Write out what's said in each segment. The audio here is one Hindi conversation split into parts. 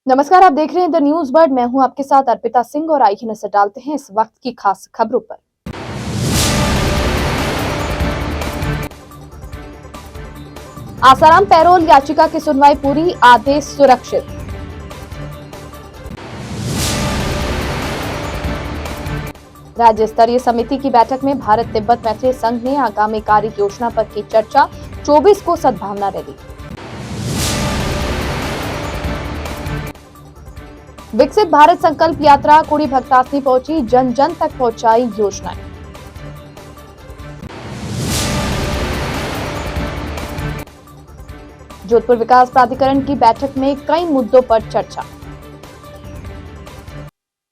नमस्कार, आप देख रहे हैं द न्यूज वर्ड। मैं हूं आपके साथ अर्पिता सिंह और आइए नजर डालते हैं इस वक्त की खास खबरों पर। आसाराम पैरोल याचिका की सुनवाई पूरी, आदेश सुरक्षित। राज्य स्तरीय समिति की बैठक में भारत तिब्बत मैत्री संघ ने आगामी कार्य योजना पर की चर्चा। 24 को सद्भावना रैली। विकसित भारत संकल्प यात्रा कुड़ी भक्तासनी पहुंची, जन जन तक पहुंचाई योजनाएं। जोधपुर विकास प्राधिकरण की बैठक में कई मुद्दों पर चर्चा।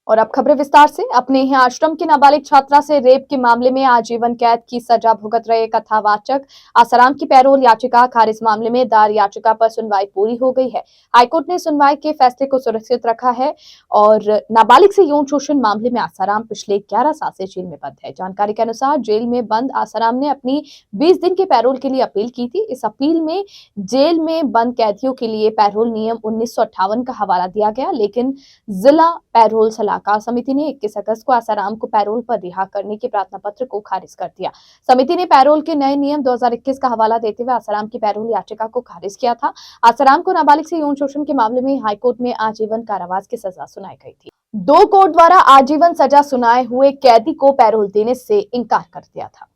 और अब खबरें विस्तार से। अपने ही आश्रम की नाबालिग छात्रा से रेप के मामले में आजीवन कैद की सजा भुगत रहे कथावाचक आसाराम की पैरोल याचिका खारिज। मामले में दायर याचिका पर सुनवाई पूरी हो गई है। हाईकोर्ट ने सुनवाई के फैसले को सुरक्षित रखा है और नाबालिग से यौन शोषण मामले में आसाराम पिछले 11 साल से जेल में बंद है। जानकारी के अनुसार जेल में बंद आसाराम ने अपनी 20 दिन के पैरोल के लिए अपील की थी। इस अपील में जेल में बंद कैदियों के लिए पैरोल नियम 1958 का हवाला दिया गया, लेकिन जिला पैरोल सलाहकार समिति ने 21 अगस्त को आसाराम को पैरोल पर रिहा करने के प्रार्थना पत्र को खारिज कर दिया। समिति ने पैरोल के नए नियम 2021 का हवाला देते हुए आसाराम की पैरोल याचिका को खारिज किया था। आसाराम को नाबालिग से यौन शोषण के मामले में हाईकोर्ट में आजीवन कारावास की सजा सुनाई गई थी। 2 कोर्ट द्वारा आजीवन सजा सुनाए हुए कैदी को पैरोल देने से इंकार कर दिया था।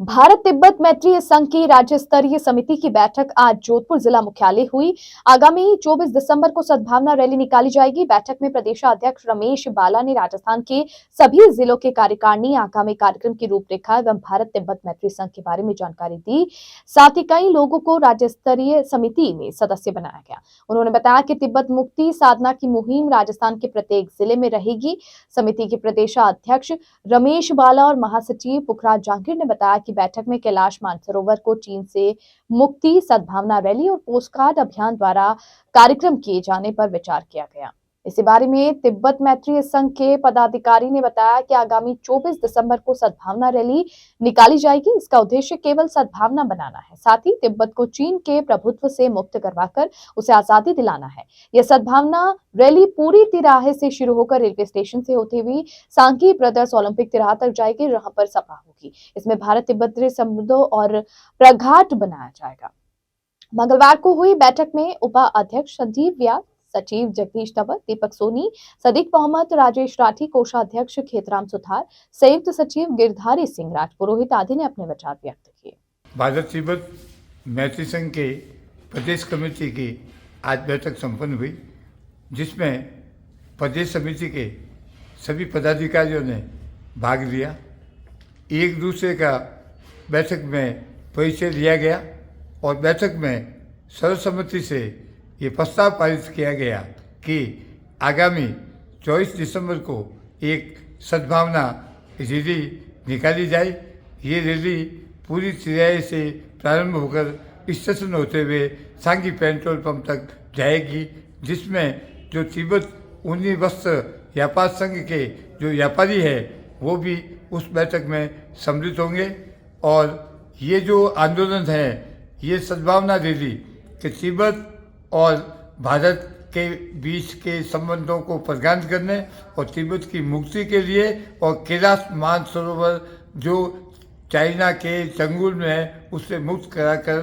भारत तिब्बत मैत्री संघ की राज्य स्तरीय समिति की बैठक आज जोधपुर जिला मुख्यालय हुई। आगामी 24 दिसंबर को सद्भावना रैली निकाली जाएगी। बैठक में प्रदेशाध्यक्ष रमेश बाला ने राजस्थान के सभी जिलों के कार्यकारिणी आगामी कार्यक्रम की रूपरेखा एवं भारत तिब्बत मैत्री संघ के बारे में जानकारी दी। साथ ही कई लोगों को राज्य स्तरीय समिति में सदस्य बनाया गया। उन्होंने बताया कि तिब्बत मुक्ति साधना की मुहिम राजस्थान के प्रत्येक जिले में रहेगी। समिति के प्रदेशाध्यक्ष रमेश बाला और महासचिव पुखराज जांगीर ने बताया कि बैठक में कैलाश मानसरोवर को चीन से मुक्ति, सद्भावना रैली और पोस्टकार्ड अभियान द्वारा कार्यक्रम किए जाने पर विचार किया गया। इसी बारे में तिब्बत मैत्री संघ के पदाधिकारी ने बताया कि आगामी 24 दिसंबर को सद्भावना रैली निकाली जाएगी। इसका उद्देश्य केवल सद्भावना बनाना है, साथ ही तिब्बत को चीन के प्रभुत्व से मुक्त करवाकर उसे आजादी दिलाना है। यह सद्भावना रैली पूरी तिराहे से शुरू होकर रेलवे स्टेशन से होती हुई सांकी ब्रदर्स ओलंपिक तिराहा तक जाएगी, जहां पर सभा होगी। इसमें भारत तिब्बत संबंधों और प्रघाट बनाया जाएगा। मंगलवार को हुई बैठक में उपाध्यक्ष संजीव व्यास, सचिव जगदीश तंवर, दीपक सोनी, सदीक मोहम्मद, राजेश राठी, कोषाध्यक्ष खेतराम सुथार, संयुक्त सचिव गिरधारी सिंह राजपुरोहित आदि ने अपने विचार व्यक्त किए। भारत तिब्बत मैत्री संघ के प्रदेश कमेटी की आज बैठक संपन्न हुई, जिसमें प्रदेश समिति के सभी पदाधिकारियों ने भाग लिया। एक दूसरे का बैठक में परिचय लिया गया और बैठक में सर्वसम्मति से ये प्रस्ताव पारित किया गया कि आगामी 24 दिसंबर को एक सद्भावना रैली निकाली जाए। ये रैली पूरी तरह से प्रारंभ होकर स्टेशन होते हुए सांगी पेट्रोल पंप तक जाएगी, जिसमें जो तिब्बत ऊनी वस्त्र व्यापार संघ के जो व्यापारी है वो भी उस बैठक में सम्मिलित होंगे। और ये जो आंदोलन है, ये सद्भावना रैली कि तिब्बत और भारत के बीच के संबंधों को प्रगाढ़ करने और तिब्बत की मुक्ति के लिए और कैलाश मानसरोवर जो चाइना के चंगुल में है उससे मुक्त कराकर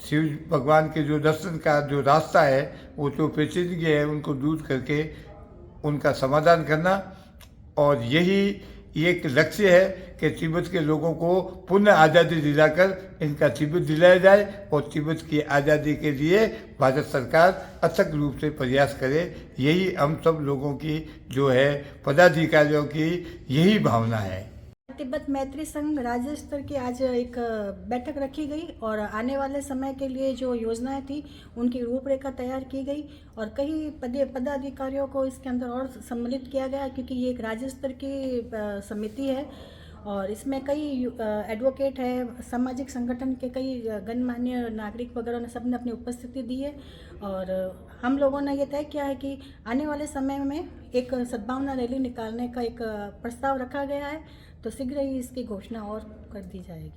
शिव भगवान के जो दर्शन का जो रास्ता है, वो जो पेचीदगी है उनको दूर करके उनका समाधान करना। और यही एक लक्ष्य है कि तिब्बत के लोगों को पुनः आज़ादी दिलाकर इनका तिब्बत दिलाया जाए और तिब्बत की आज़ादी के लिए भारत सरकार अथक रूप से प्रयास करे। यही हम सब लोगों की जो है पदाधिकारियों की यही भावना है। तिब्बत मैत्री संघ राज्य स्तर की आज एक बैठक रखी गई और आने वाले समय के लिए जो योजनाएं थी उनकी रूपरेखा तैयार की गई और कई पदाधिकारियों को इसके अंदर और सम्मिलित किया गया, क्योंकि ये एक राज्य स्तर की समिति है और इसमें कई एडवोकेट है, सामाजिक संगठन के कई गणमान्य नागरिक वगैरह ने सबने अपनी उपस्थिति दी है। और हम लोगों ने ये तय किया है कि आने वाले समय में एक सद्भावना रैली निकालने का एक प्रस्ताव रखा गया है, तो शीघ्र ही इसकी घोषणा और कर दी जाएगी।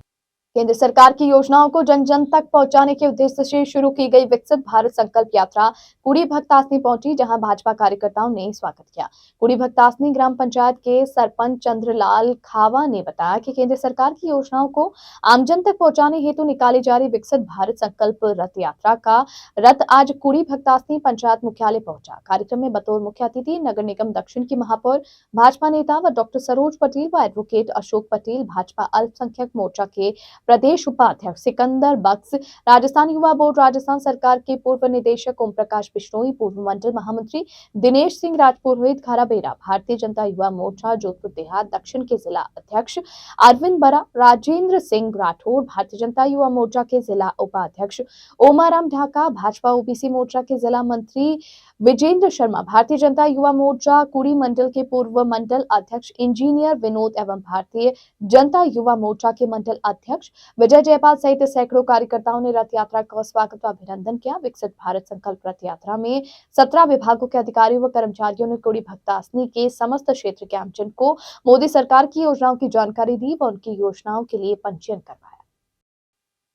केंद्र सरकार की योजनाओं को जन जन तक पहुंचाने के उद्देश्य से शुरू की गई विकसित भारत संकल्प यात्रा कुड़ी भक्तासनी पहुंची, जहां भाजपा कार्यकर्ताओं ने स्वागत किया। कुड़ी भक्तासनी ग्राम पंचायत के सरपंच चंद्रलाल खावा ने बताया कि केंद्र सरकार की योजनाओं को आमजन तक पहुंचाने हेतु निकाली जा रही विकसित भारत संकल्प रथ यात्रा का रथ आज कुड़ी भक्तासनी पंचायत मुख्यालय पहुंचा। कार्यक्रम में बतौर मुख्य अतिथि नगर निगम दक्षिण की महापौर, भाजपा नेता व डॉक्टर सरोज पटेल व एडवोकेट अशोक पटेल, भाजपा अल्पसंख्यक मोर्चा के प्रदेश उपाध्यक्ष सिकंदर बख्श, राजस्थान युवा बोर्ड राजस्थान सरकार के पूर्व निदेशक ओम प्रकाश बिश्नोई, पूर्व मंडल महामंत्री दिनेश सिंह राजपुरोहित खाराबेरा, भारतीय जनता युवा मोर्चा जोधपुर देहात दक्षिण के जिला अध्यक्ष अरविंद बरा, राजेंद्र सिंह राठौर, भारतीय जनता युवा मोर्चा के जिला उपाध्यक्ष ओमाराम ढाका, भाजपा ओबीसी मोर्चा के जिला मंत्री विजेंद्र शर्मा, भारतीय जनता युवा मोर्चा कुड़ी मंडल के पूर्व मंडल अध्यक्ष इंजीनियर विनोद एवं भारतीय जनता युवा मोर्चा के मंडल अध्यक्ष विजय जयपाल सहित सैकड़ों कार्यकर्ताओं ने रथ यात्रा का स्वागत व अभिनंदन किया। विकसित भारत संकल्प रथ यात्रा में 17 विभागों के अधिकारियों व कर्मचारियों ने कुड़ी भक्तासनी के समस्त क्षेत्र के आमजन को मोदी सरकार की योजनाओं की जानकारी दी व उनकी योजनाओं के लिए पंजीयन करवाया।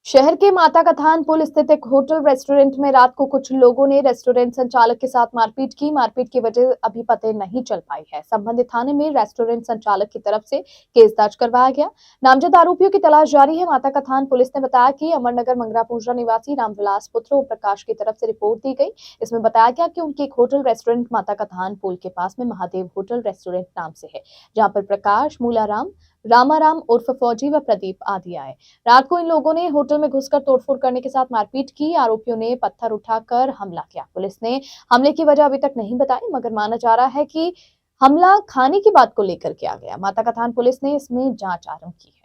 शहर के माता का थान पुल स्थित एक होटल रेस्टोरेंट में रात को कुछ लोगों ने रेस्टोरेंट संचालक के साथ मारपीट की। मारपीट की वजह अभी पता नहीं चल पाई है। संबंधित थाने में रेस्टोरेंट संचालक की तरफ से केस दर्ज करवाया गया। नामजद आरोपियों की तलाश जारी है। माता का थान पुलिस ने बताया कि अमरनगर मंगरापुरा निवासी रामविलास पुत्र ओम प्रकाश की तरफ से रिपोर्ट दी गई। इसमें बताया गया कि उनके एक होटल रेस्टोरेंट माता का थान पुल के पास में महादेव होटल रेस्टोरेंट नाम से है, जहाँ पर प्रकाश, मूलाराम, रामाराम उर्फ फौजी व प्रदीप आदि आए। रात को इन लोगों ने होटल में घुसकर तोड़फोड़ करने के साथ मारपीट की। आरोपियों ने पत्थर उठाकर हमला किया। पुलिस ने हमले की वजह अभी तक नहीं बताई, मगर माना जा रहा है कि हमला खाने की बात को लेकर किया गया। माता का थान पुलिस ने इसमें जांच आरंभ की है।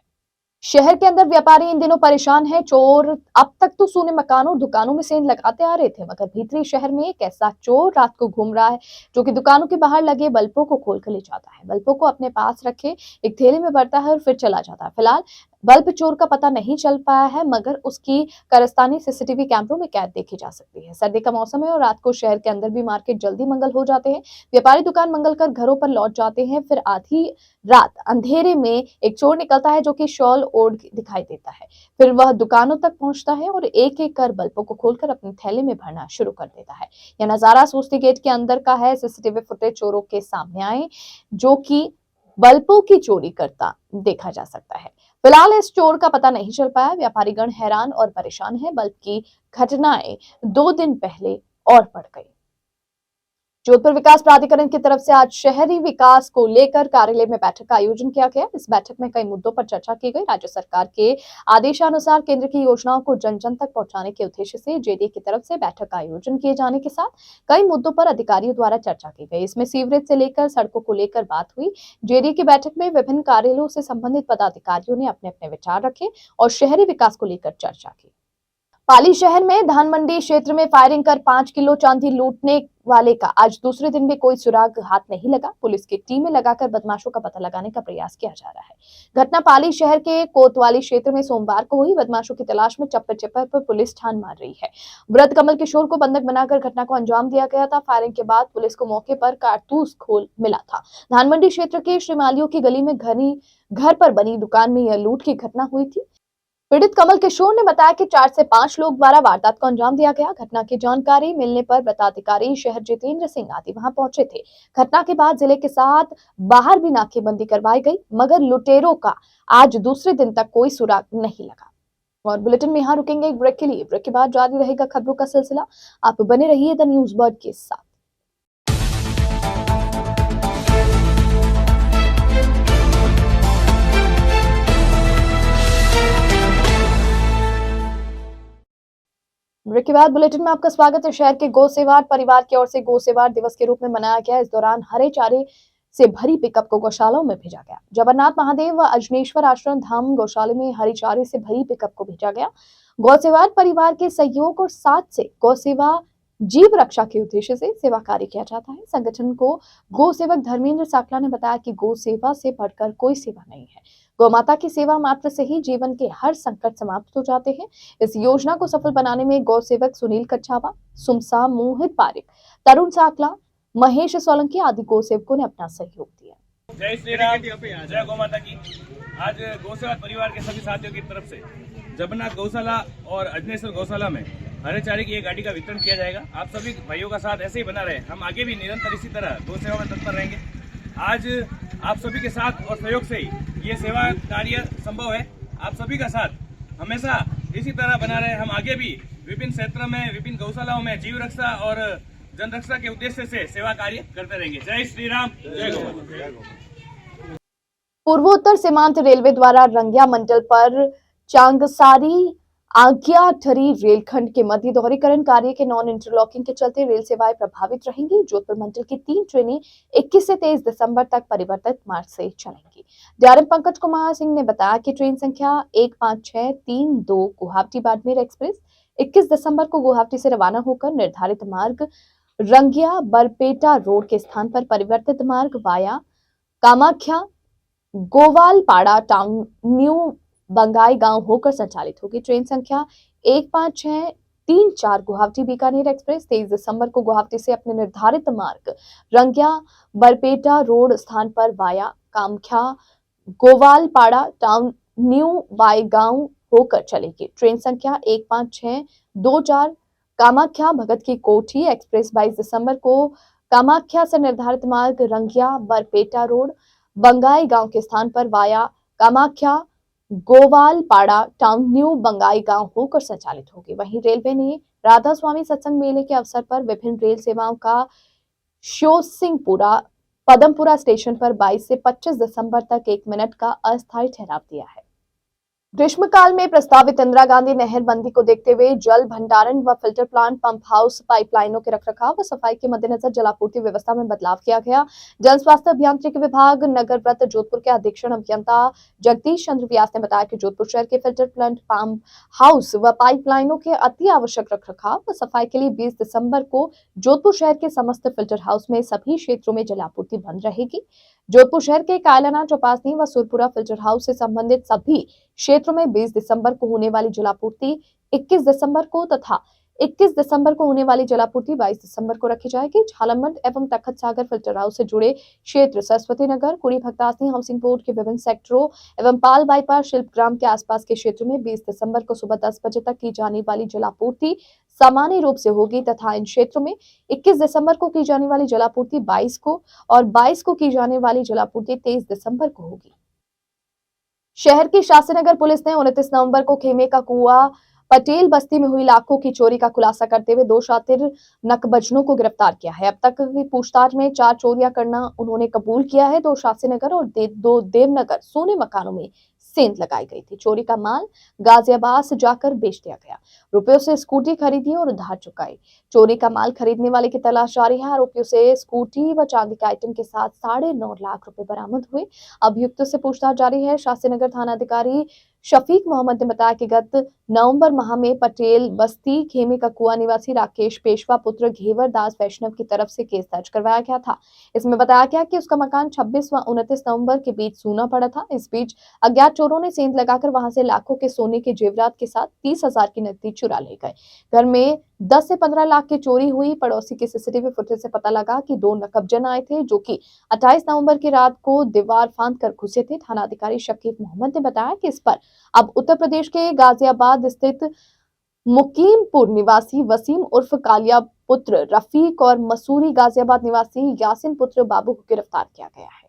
शहर के अंदर व्यापारी इन दिनों परेशान है। चोर अब तक तो सूने मकानों दुकानों में सेंध लगाते आ रहे थे, मगर भीतरी शहर में एक ऐसा चोर रात को घूम रहा है जो कि दुकानों के बाहर लगे बल्बों को खोल कर ले जाता है। बल्बों को अपने पास रखे एक थैले में भरता है और फिर चला जाता है। फिलहाल बल्ब चोर का पता नहीं चल पाया है, मगर उसकी कारस्तानी सीसीटीवी कैमरों में कैद देखी जा सकती है। सर्दी का मौसम है और रात को शहर के अंदर भी मार्केट जल्दी मंगल हो जाते हैं। व्यापारी दुकान मंगल कर घरों पर लौट जाते हैं। फिर आधी रात अंधेरे में एक चोर निकलता है जो कि शॉल ओढ़ दिखाई देता है। फिर वह दुकानों तक पहुंचता है और एक एक कर बल्बों को खोलकर अपने थैले में भरना शुरू कर देता है। यह नजारा सोस्ती गेट के अंदर का है। सीसीटीवी फुटेज चोरों के सामने आए जो कि बल्बों की चोरी करता देखा जा सकता है। फिलहाल इस चोर का पता नहीं चल पाया। व्यापारीगण हैरान और परेशान है। बल्ब की घटनाएं 2 दिन पहले और बढ़ गई। जोधपुर विकास प्राधिकरण की तरफ से आज शहरी विकास को लेकर कार्यालय में बैठक का आयोजन किया गया। इस बैठक में कई मुद्दों पर चर्चा की गई। राज्य सरकार के आदेशानुसार केंद्र की योजनाओं को जन जन तक पहुंचाने के उद्देश्य से जेडीए की तरफ से बैठक का आयोजन किए जाने के साथ कई मुद्दों पर अधिकारियों द्वारा चर्चा की गई। इसमें सीवरेज से लेकर सड़कों को लेकर बात हुई। जेडीए की बैठक में विभिन्न कार्यालयों से संबंधित पदाधिकारियों ने अपने अपने विचार रखे और शहरी विकास को लेकर चर्चा की। पाली शहर में धान मंडी क्षेत्र में फायरिंग कर 5 किलो चांदी लूटने वाले का आज दूसरे दिन भी कोई सुराग हाथ नहीं लगा। पुलिस की टीमें लगाकर बदमाशों का पता लगाने का प्रयास किया जा रहा है। घटना पाली शहर के कोतवाली क्षेत्र में सोमवार को हुई। बदमाशों की तलाश में चप्पे चप्पे पर पुलिस ठान मार रही है। वृद्ध कमल किशोर को बंधक बनाकर घटना को अंजाम दिया गया था। फायरिंग के बाद पुलिस को मौके पर कारतूस खोल मिला था। धान मंडी क्षेत्र के श्रीमालियों की गली में घर पर बनी दुकान में यह लूट की घटना हुई थी। पीड़ित कमल किशोर ने बताया कि 4 से 5 लोग द्वारा वारदात को अंजाम दिया गया। घटना की जानकारी मिलने पर वृत्ताधिकारी शहर जितेंद्र सिंह आदि वहां पहुंचे थे। घटना के बाद जिले के साथ बाहर भी नाकेबंदी करवाई गई, मगर लुटेरों का आज दूसरे दिन तक कोई सुराग नहीं लगा। और बुलेटिन में यहाँ रुकेंगे एक ब्रेक के लिए। ब्रेक के बाद जारी रहेगा खबरों का सिलसिला। आप बने रहिए द न्यूज बर्ड के साथ। ब्रेक के बाद बुलेटिन में आपका स्वागत है। शहर के गौसेवार परिवार की ओर से गौसेवार दिवस के रूप में मनाया गया। इस दौरान हरे चारे से भरी पिकअप को गौशालाओं में भेजा गया। जगन्नाथ महादेव व अजनेश्वर आश्रम धाम गौशाले में हरी चारे से भरी पिकअप को भेजा गया। गौसेवार परिवार के सहयोग और साथ से गौसेवा जीव रक्षा के उद्देश्य से सेवा कार्य किया जाता है। संगठन को गौ सेवक धर्मेंद्र साकला ने बताया कि गौ सेवा से बढ़कर कोई सेवा नहीं है। गौ माता की सेवा मात्र से ही जीवन के हर संकट समाप्त हो जाते हैं। इस योजना को सफल बनाने में गौ सेवक सुनील कच्छावा, सुमसा, मोहित पारिक, तरुण साकला, महेश सोलंकी आदि गौ सेवकों ने अपना सहयोग दिया। जय श्री राम, जय गौ माता की। आज गौसेवा परिवार के सभी साथियों की तरफ से जबनाथ गौशाला और अजनेश्वर गौशाला में हरे चारे की एक गाड़ी का वितरण किया जाएगा। आप सभी भाइयों का साथ ऐसे ही बना रहे, हम आगे भी निरंतर इसी तरह गौसेवा में तत्पर रहेंगे। आज आप सभी के साथ और सहयोग से ही ये सेवा कार्य संभव है। आप सभी का साथ हमेशा इसी तरह बना रहे, हम आगे भी विभिन्न क्षेत्रों में, विभिन्न गौशालाओं में जीव रक्षा और जन रक्षा के उद्देश्य से सेवा कार्य करते रहेंगे। जय श्री राम, जय गौ माता। पूर्वोत्तर सीमांत रेलवे द्वारा रंगिया मंडल पर चांगसारी आज्ञाठरी रेलखंड के मध्य दोहरीकरण कार्य के नॉन इंटरलॉकिंग के चलते रेल सेवाएं प्रभावित रहेंगी। जोधपुर मंडल की 3 ट्रेनें 21 से 23 दिसंबर तक परिवर्तित मार्ग से चलेंगी। डीआरएम पंकज कुमार सिंह ने बताया कि ट्रेन संख्या 15632 गुवाहाटी बाड़मेर एक्सप्रेस 21 दिसंबर को गुवाहाटी से रवाना होकर निर्धारित मार्ग रंगिया बरपेटा रोड के स्थान पर परिवर्तित मार्ग वाया कामाख्या गोवालपाड़ा टाउन न्यू बंगाई गांव होकर संचालित होगी। ट्रेन संख्या 15634 गुवाहाटी बीकानेर एक्सप्रेस 23 दिसंबर को गुवाहाटी से अपने निर्धारित मार्ग रंगिया बरपेटा रोड स्थान पर वाया कामाख्या गोवालपाड़ा टाउन न्यू बाईगांव होकर चलेगी। ट्रेन संख्या 15624 कामाख्या भगत की कोठी एक्सप्रेस 22 दिसंबर को कामाख्या से निर्धारित मार्ग रंगिया बरपेटा रोड बंगाई गांव के स्थान पर वाया कामाख्या गोवालपाड़ा टाउन न्यू बंगाई गांव होकर संचालित होगी। वहीं रेलवे ने राधा स्वामी सत्संग मेले के अवसर पर विभिन्न रेल सेवाओं का शोसिंगपुरा पदमपुरा स्टेशन पर 22 से 25 दिसंबर तक 1 मिनट का अस्थायी ठहराव दिया है। ग्रीष्मकाल में प्रस्तावित इंदिरा गांधी नहर बंदी को देखते हुए जल भंडारण व फिल्टर प्लांट, पंप हाउस, पाइपलाइनों के रखरखाव व सफाई के मद्देनजर जलापूर्ति व्यवस्था में बदलाव किया गया। जन स्वास्थ्य अभियांत्रिकी विभाग नगर व्रत जोधपुर के अधीक्षण अभियंता जगदीश चंद्र व्यास ने बताया कि जोधपुर शहर के फिल्टर प्लांट, पंप हाउस व पाइपलाइनों के अति आवश्यक रखरखाव व सफाई के लिए 20 दिसंबर को जोधपुर शहर के समस्त फिल्टर हाउस में सभी क्षेत्रों में जलापूर्ति बंद रहेगी। जोधपुर शहर के कायलाना, चौपासनी व सुरपुरा फिल्टर हाउस से संबंधित सभी क्षेत्रों में 20 दिसंबर को होने वाली जलापूर्ति 21 दिसंबर को तथा 21 दिसंबर को होने वाली जलापूर्ति 22 दिसंबर को रखी जाएगी। झालमंड एवं तखत सागर फिल्टर हाउस से जुड़े क्षेत्र सरस्वती नगर, कुड़ी भक्तासनी हाउसिंग बोर्ड के विभिन्न सेक्टरों एवं पाल बाईपास शिल्पग्राम के आसपास के क्षेत्र में 20 दिसंबर को सुबह 10 बजे तक की जाने वाली जलापूर्ति सामान्य रूप से होगी तथा इन क्षेत्रों में 21 दिसंबर को की जाने वाली जलापूर्ति 22 को और 22 को की जाने वाली जलापूर्ति 23 दिसंबर को होगी। शहर की शास्त्रीनगर पुलिस ने 29 नवंबर को खेमे का कुआं पटेल बस्ती में हुई लाखों की चोरी का खुलासा करते हुए 2 शातिर नकबजनों को गिरफ्तार किया है। अब तक की पूछताछ में 4 चोरियां करना उन्होंने कबूल किया है। 2 शास्त्रीनगर और 2 देवनगर सोने मकानों में सेंध लगाई गई थी। चोरी का माल गाजियाबाद से जाकर बेच दिया गया। रुपयों से स्कूटी खरीदी और उधार चुकाई। चोरी का माल खरीदने वाले की तलाश जारी है। आरोपियों से स्कूटी व चांदी के आइटम के साथ 9.5 लाख रुपए बरामद हुए। अभियुक्तों से पूछताछ जारी है। शास्त्रीनगर थानाधिकारी शफीक मोहम्मद ने बताया कि गत नवंबर माह में पटेल बस्ती खेमे का कुआं निवासी राकेश पेशवा पुत्र घेवर दास वैष्णव की तरफ से केस दर्ज करवाया गया था। इसमें बताया गया कि उसका मकान 26 व 29 नवंबर के बीच सूना पड़ा था। इस बीच अज्ञात चोरों ने सेंध लगाकर वहां से लाखों के सोने के जेवरात के साथ 30,000 की नकदी चुरा ले गए। घर में 10 से 15 लाख की चोरी हुई। पड़ोसी के सीसीटीवी फुटेज से पता लगा कि 2 नकबजन आए थे जो कि 28 नवंबर की रात को दीवार फांद कर घुसे थे। थानाधिकारी शकीब मोहम्मद ने बताया कि इस पर अब उत्तर प्रदेश के गाजियाबाद स्थित मुकीमपुर निवासी वसीम उर्फ कालिया पुत्र रफीक और मसूरी गाजियाबाद निवासी यासिन पुत्र बाबू को गिरफ्तार किया गया है।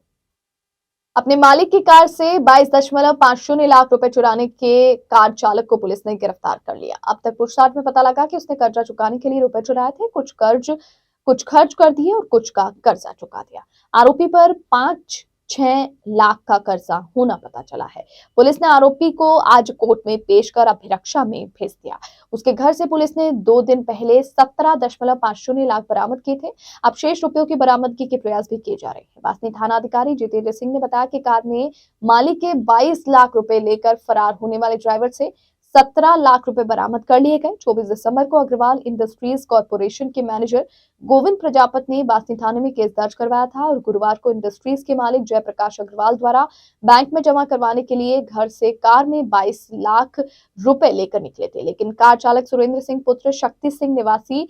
अपने मालिक की कार से 22.50 लाख रुपए चुराने के कार चालक को पुलिस ने गिरफ्तार कर लिया। अब तक पूछताछ में पता लगा कि उसने कर्जा चुकाने के लिए रुपए चुराए थे। कुछ खर्च कर दिए और कुछ का कर्जा चुका दिया। आरोपी पर 5-6 लाख का कर्जा होना पता चला है। पुलिस ने आरोपी को आज कोर्ट में पेश कर अभिरक्षा में भेज दिया। उसके घर से पुलिस ने 2 दिन पहले 17.50 लाख बरामद किए थे। अब शेष रुपयों की बरामदगी के प्रयास भी किए जा रहे हैं। बासनी थानाधिकारी जितेंद्र सिंह ने बताया कि कार में मालिक के 22 लाख रुपए लेकर फरार होने वाले ड्राइवर से 17 लाख रुपए बरामद कर लिए गए। 24 दिसंबर को अग्रवाल इंडस्ट्रीज कॉर्पोरेशन के मैनेजर गोविंद प्रजापत ने बासनी थाने में केस दर्ज करवाया था और गुरुवार को इंडस्ट्रीज के मालिक जयप्रकाश अग्रवाल द्वारा बैंक में जमा करवाने के लिए घर से कार में 22 लाख रुपए लेकर निकले थे, लेकिन कार चालक सुरेंद्र सिंह पुत्र शक्ति सिंह निवासी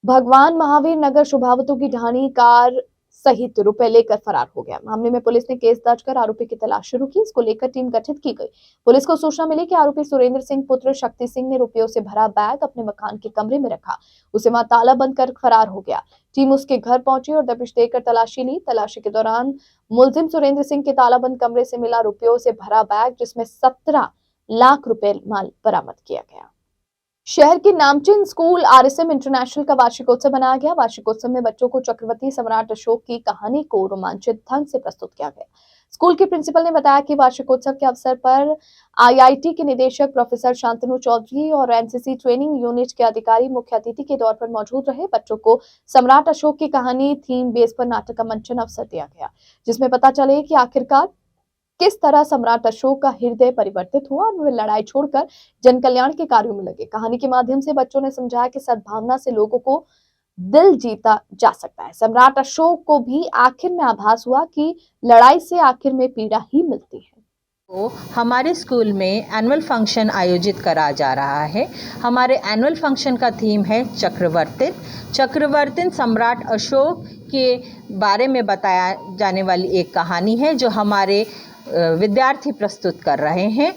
भगवान महावीर नगर शुभावतों की ढाणी कार सहित रुपए लेकर फरार हो गया। मामले में पुलिस ने केस दर्ज कर आरोपी की तलाश शुरू की। इसको लेकर टीम गठित की गई। पुलिस को सूचना मिली कि आरोपी सुरेंद्र सिंह पुत्र शक्ति सिंह ने रुपयों से भरा बैग अपने मकान के कमरे में रखा, उसे वहां ताला बंद कर फरार हो गया। टीम उसके घर पहुंची और दबिश देकर तलाशी ली। तलाशी के दौरान मुलजिम सुरेंद्र सिंह के तालाबंद कमरे से मिला रुपयों से भरा बैग, जिसमें 17 लाख रुपए माल बरामद किया गया। शहर के नामचीन स्कूल RSM इंटरनेशनल का वार्षिकोत्सव मनाया गया। वार्षिकोत्सव में बच्चों को चक्रवर्ती सम्राट अशोक की कहानी को रोमांचित ढंग से प्रस्तुत किया गया। स्कूल के प्रिंसिपल ने बताया कि वार्षिकोत्सव के अवसर पर IIT के निदेशक प्रोफेसर शांतनु चौधरी और NCC ट्रेनिंग यूनिट के अधिकारी मुख्य अतिथि के तौर पर मौजूद रहे। बच्चों को सम्राट अशोक की कहानी थीम बेस पर नाटक का मंचन अवसर दिया गया, जिसमें पता चले कि आखिरकार किस तरह सम्राट अशोक का हृदय परिवर्तित हुआ और वे लड़ाई छोड़कर जन कल्याण के कार्यों में लगे। कहानी के माध्यम से बच्चों ने समझाया कि सद्भावना से लोगों को दिल जीता जा सकता है। सम्राट अशोक को भी आखिर में आभास हुआ कि लड़ाई से आखिर में पीड़ा ही मिलती है। तो हमारे स्कूल में एनुअल फंक्शन आयोजित करा जा रहा है। हमारे एनुअल फंक्शन का थीम है चक्रवर्ती सम्राट अशोक के बारे में बताया जाने वाली एक कहानी है, जो हमारे विद्यार्थी प्रस्तुत कर रहे हैं।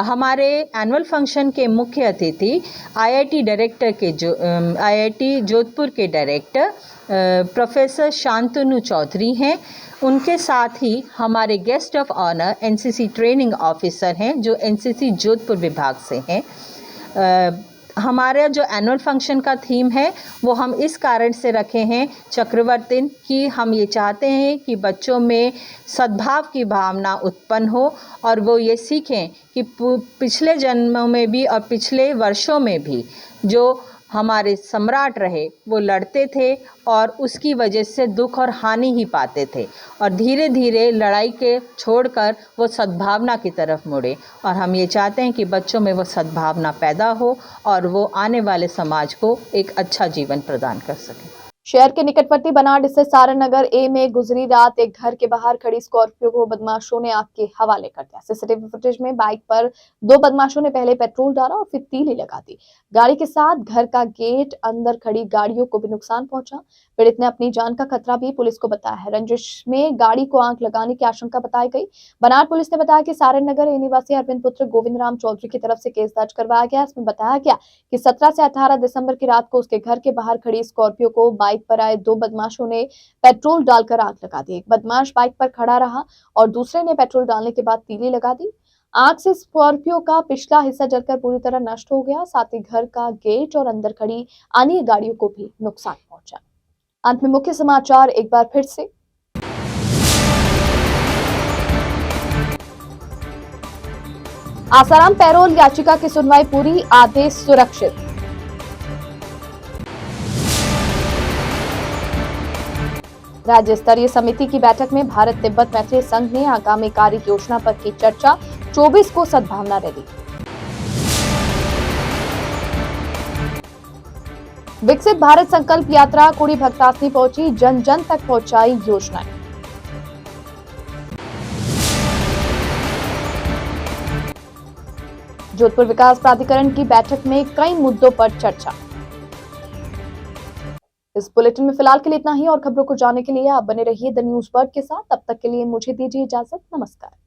हमारे एनुअल फंक्शन के मुख्य अतिथि IIT जोधपुर के डायरेक्टर प्रोफेसर शांतनु चौधरी हैं। उनके साथ ही हमारे guest of honour NCC training officer हैं, जो NCC जोधपुर विभाग से हैं। हमारा जो एनुअल फंक्शन का थीम है वो हम इस कारण से रखे हैं चक्रवर्ती, कि हम ये चाहते हैं कि बच्चों में सद्भाव की भावना उत्पन्न हो और वो ये सीखें कि पिछले जन्मों में भी और पिछले वर्षों में भी जो हमारे सम्राट रहे वो लड़ते थे और उसकी वजह से दुख और हानि ही पाते थे, और धीरे धीरे लड़ाई के छोड़कर वो सद्भावना की तरफ मुड़े। और हम ये चाहते हैं कि बच्चों में वो सद्भावना पैदा हो और वो आने वाले समाज को एक अच्छा जीवन प्रदान कर सकें। शहर के निकटवर्ती बनाड़ स्थित सारण नगर A में गुजरी रात एक घर के बाहर खड़ी स्कॉर्पियो को बदमाशों ने आग के हवाले कर दिया। सीसीटीवी फुटेज में बाइक पर 2 बदमाशों ने पहले पेट्रोल डाला और फिर तीली लगा दी। गाड़ी के साथ घर का गेट, अंदर खड़ी गाड़ियों को भी नुकसान पहुंचा। पीड़ित ने अपनी जान का खतरा भी पुलिस को बताया है। रंजिश में गाड़ी को आग लगाने की आशंका बताई गई। बनाड़ पुलिस ने बताया कि सारण नगर A निवासी अरविंद पुत्र गोविंद राम चौधरी की तरफ से केस दर्ज करवाया गया। इसमें बताया गया कि 17 से 18 दिसंबर की रात को उसके घर के बाहर खड़ी स्कॉर्पियो को बाइक पर आए 2 बदमाशों ने पेट्रोल डालकर आग लगा दी। एक बदमाश बाइक पर खड़ा रहा और दूसरे ने पेट्रोल डालने के बाद तीली लगा दी। आग से स्कॉर्पियो का पिछला हिस्सा जलकर पूरी तरह नष्ट हो गया। साथ ही घर का गेट और अंदर खड़ी अन्य गाड़ियों को भी नुकसान पहुंचा। अंत में मुख्य समाचार एक बार फिर से। आसाराम पैरोल याचिका की सुनवाई पूरी, आदेश सुरक्षित। राज्य स्तरीय समिति की बैठक में भारत तिब्बत मैत्री संघ ने आगामी कार्य योजना पर की चर्चा। 24 को सद्भावना रैली। विकसित भारत संकल्प यात्रा कुड़ी भक्तासनी पहुंची, जन जन तक पहुंचाई योजनाएं। जोधपुर विकास प्राधिकरण की बैठक में कई मुद्दों पर चर्चा। इस बुलेटिन में फिलहाल के लिए इतना ही, और खबरों को जानने के लिए आप बने रहिए द न्यूज वर्ड के साथ। तब तक के लिए मुझे दीजिए इजाजत। नमस्कार।